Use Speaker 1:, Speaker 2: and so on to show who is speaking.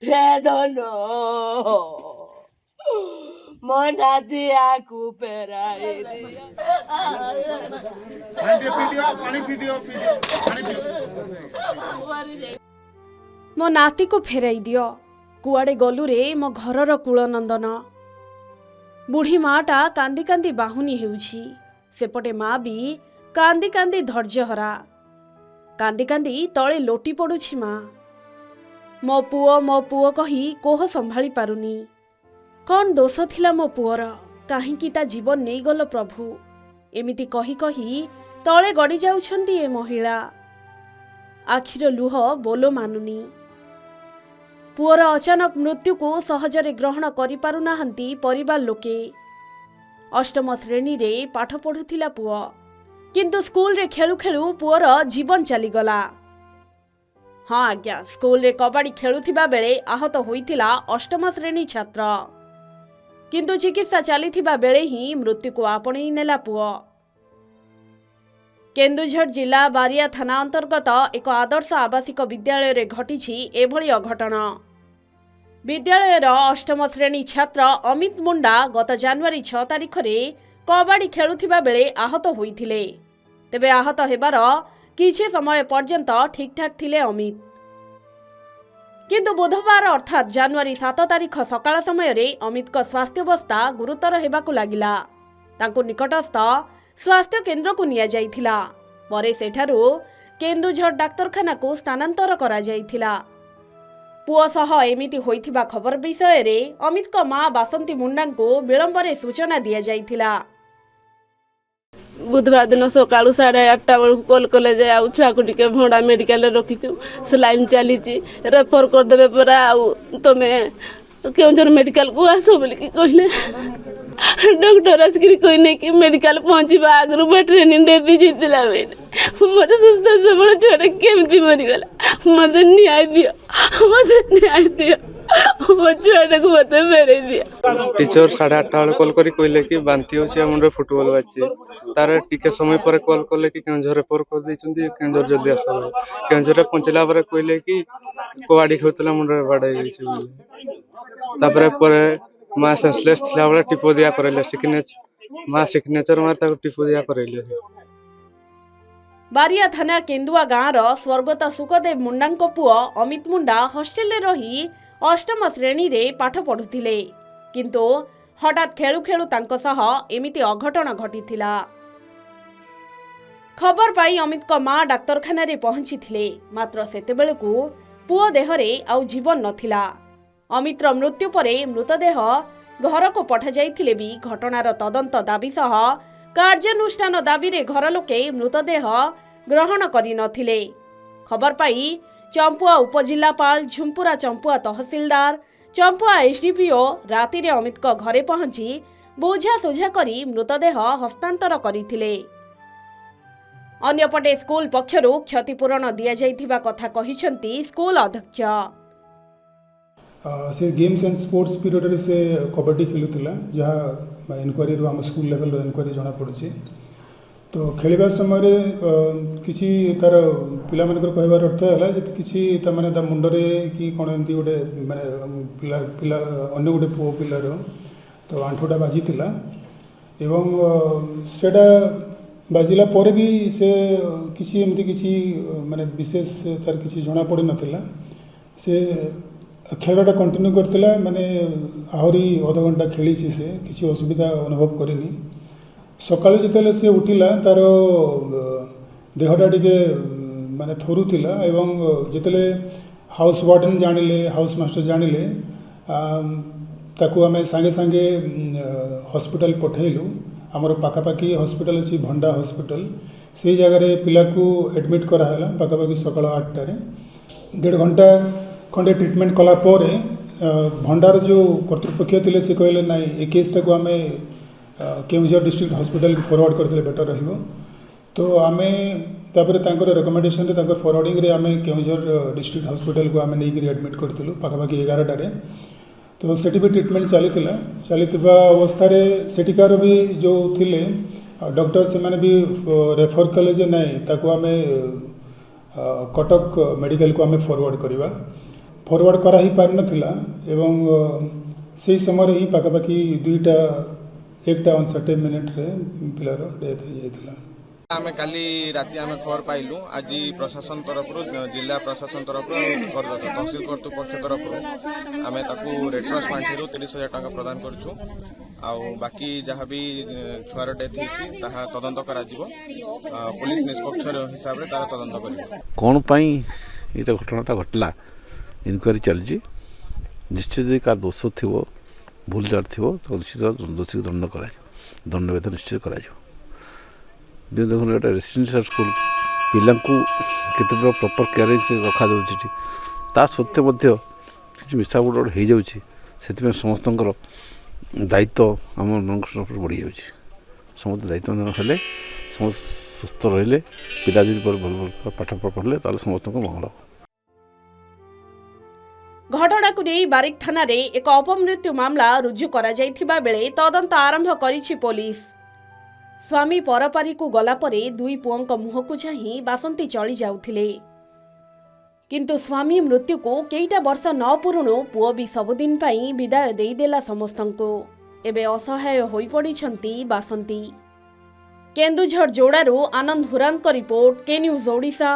Speaker 1: Pedano. Monati aku perai.
Speaker 2: मो नाती को फेराई दियो कुआड़े गलु रे मो घरर कूलनंदन। बुढ़ी माटा कांदी कांदी बाहुनी हेउछि सेपटे माँ भी कांदी कांदी धैर्यहरा कांदी कांदी तले लोटी पड़ुछि माँ। मो पुओ कही कोह संभाली पारुनी। कौन दोष थिला मो पुअर काहींकी ता जीवन नहीं गल प्रभु एमिति कही कही तले गड़ी जाउछंती ए महिला। आखिर लुह बोलो मानुनी। पुअर अचानक मृत्यु को सहजरे ग्रहण करि पारुनाहांती परिवार लोके। अष्टम श्रेणी रे पाठ पढ़ुथिला पुओ किंतु स्कूल रे खेलु खेलु पुअर जीवन चलीगला। हाँ आज्ञा स्कूल रे कबाड़ी खेलुथिबा बेले आहत होइथिला अष्टम श्रेणी छात्र किंतु चिकित्सा चलीथिबा बेले ही मृत्यु को आपणेई नेला पुओ। केन्दुझर जिला बारिया थाना अंतर्गत एक आदर्श आवासिक विद्यालय रे घटिछि एभली अघटन। विद्यालयर अष्टम श्रेणी छात्र अमित मुंडा गत जनवरी 6 तारिख रे कबाड़ी खेलुथिबा बेले आहत होइथिले। तेबे आहत हेबार किछि समय पर्यंत ठीक ठाक थिले अमित किंतु बुधवार अर्थात जनवरी 7 तारिख सकाळ समय रे अमित को स्वास्थ्यावस्था गुरुतर हेबाकु लागिला। तांको निकटस्थ स्वास्थ्य केन्द्र को निया जाइथिला परे सेठारु केन्दुझर डाक्तरखाना को स्थानांतर करा जाइथिला। पुओ सह एमिति होइथिबा खबर विषय रे अमित को मां बासंती मुंडा को विलंबरे सूचना दिया जाइथिला।
Speaker 3: बुधवार दिन सकाळु 8:30 बेलू कॉल कले जे आउ छुआ को टिके भंडा मेडिकल रखीचु सलाइन चली रेफर कर देबे परा आउ तमे केउंझर मेडिकल को आसो बोली कि कहले डॉक्टर आसकरी कहने कि मेडिकल पहुंचबा आगरु बा ट्रेनिंग दे दी जितला बे मोर सुस्त सबळ छोड़ केमती मरि गला मते न्याय दियो मो छुआटा को मते फेरे दिया।
Speaker 4: टीचर 8:30 बेले कॉल करी कहले कि बांती होछि हमर फुटबॉल बाची तार टिके समय पर कॉल कले कि केउझर रेफर कर दैछंती केउझर जल्दी आसो केउझर पहुंचला पर कहले कि कबाड़ी खेलतला मुंडे बाडै गइछि तापर पर मां सेंसलेस थिला बेले टिपो दिया करले सिग्नेचर मार ताको टिपो दिया करले।
Speaker 2: बारिया थाना केन्दुआ गाँव रो स्वर्गत सुखदेव मुंडा पुओ अमित मुंडा हॉस्टेल रे रही अष्टम श्रेणी रे पाठ पढ़ुथिले किंतु हठात खेलु खेलु तांको सह एमिति अघटन घटिथिला। खबर पाई अमित को मां डाक्तरखाना रे पहुंचीथिले मात्र सेतेबेलकु पुओ देहरे आउ जीवन नथिला। अमित रो मृत्यु परे मृतदेह घर को पठा जाइथिले भी घटनार तदंत दाबी सह कार्यानुष्ठान दाबी रे घर लोके मृतदेह ग्रहण करि नथिले। खबर पाई चंपुआ उपजिल्लापाल झुंपुरा चंपुआ तहसीलदार चंपुआ एसडीपीओ राति रे अमित को घरे पहुंची बुझा सुझा करी मृतदेह हस्तांतर करिथिले। अन्यपटे स्कूल पक्षरु क्षतिपूरण दिया जाइथिबा कथा कहिसंती स्कूल अध्यक्ष।
Speaker 5: से गेम्स एंड स्पोर्ट्स पीरियड रे से कबड्डी खेलुला जहाँ इनक्वारी आम स्कूल लेवल इनक्वारी जना पड़ी तो खेलवा समय किसी तार पिला मानकर कहबार अर्थ है किसी माने ता मुंडरे कि कौन एमती गोटे माने पिला अन्य गोटे पुओ पिलार तो आंठुटा बाजी एवं सेटा बाजिला पर भी से किसी एमती किसी माने विशेष तार किसी जना पड़ नाला से खेलटा कंटिन्यू करथिला माने आहरी आधा घंटा खेली से किसी असुविधा अनुभव करेनी। सकाळु जितेले से उठिला तार देहटा टिके माने थरुथिला एवं जितेले हाउस वार्डन जानिले हाउस मास्टर जानिले ताकू आमे सांगे सांगे हॉस्पिटल पठेलु आमर पाखापाखि हॉस्पिटल अछि भंडा हॉस्पिटल से जगह पिला को एडमिट कराला पाखापाखि सकाळ 8टारे 1.5 घंटा खंडे ट्रिटमेंट कला पोरे भंडार जो कर्तृपक्ष थे से कहले ना ए केसटा को आम केन्दुझर डिस्ट्रिक्ट हॉस्पिटल फॉरवर्ड करते बेटर रहिबो तो आमे तापर तांकर रिकमेंडेशन रे फॉरवर्डिंग रे आमे केन्दुझर डिस्ट्रिक्ट हॉस्पिटल को आमे नहीं एडमिट करथिलु पाखापाखि 11टारे तो सेठी भी ट्रिटमेंट चलीथिबा अवस्था रे सेठिकार भी जो थिले डॉक्टर से माने भी रेफर कले जे नहीं ताको आमे कटक मेडिकल को आमे फॉरवर्ड करवा ଫରୱାର୍ଡ଼ କରାହେଇପାରିନଥିଲା ଏବଂ ସେହି ସମୟରେ ହିଁ ପାଖାପାଖି एकटा 59 पिलार डेथ हो जाता।
Speaker 6: आम काली राति आम खबर पाइलु आज प्रशासन तरफ जिला प्रशासन तरफ तहसिल कर्तृपक्ष तरफ आम रेड क्रॉस पांठि 30,000 टंका प्रदान करछु। बाकी जहाँ भी छुआर डेथ होती तदंत करा पुलिस निष्पक्ष हिसाब से तार तदंत कर
Speaker 7: कौन ये घटनाटा घटला इनक्वारी चलती निश्चित का दोष थी भूल जार थी तो निश्चित दोषी दंड वेतन निश्चित कर देखो गोटे रेसिडेंशियल स्कूल पिला केते प्रॉपर केयर रखा ता सत्वे किसी मिसा गुड़ हो जाऊँगी से समस्त दायित्व आम बढ़ी जाऊँगी समस्त दायित्व हेले समस्त सुस्थ रहिले पिला जी पाठ पढ़ले समस्त मंगल।
Speaker 2: घटनाକୁ ନେଇ ବାରିକ ଥାନାରେ ଏକ ଅପମୃତ୍ୟୁ ମାମଲା ରୁଜୁ କରାଯାଇଥିବା ବେଳେ ତଦନ୍ତ ଆରମ୍ଭ କରିଛି ପୋଲିସ। ସ୍ୱାମୀ ପରପାରିକୁ ଗଲା ପରେ ଦୁଇ ପୁଅଙ୍କ ମୁହଁକୁ ଚାହିଁ ବାସନ୍ତୀ ଚଳି ଯାଉଥିଲେ, କିନ୍ତୁ ସ୍ୱାମୀ ମୃତ୍ୟୁକୁ କେଇଟା ବର୍ଷ ନ ପୂରୁଣୁ ପୁଅ ବି ସବୁଦିନ ପାଇଁ ବିଦାୟ ଦେଇଦେଲା ସମସ୍ତଙ୍କୁ। ଏବେ ଅସହାୟ ହୋଇପଡ଼ିଛନ୍ତି ବାସନ୍ତୀ। କେନ୍ଦୁଝର ଯୋଡ଼ାରୁ ଆନନ୍ଦ ହୁରାନଙ୍କ ରିପୋର୍ଟ, କେ ନ୍ୟୁଜ୍ ଓଡ଼ିଶା।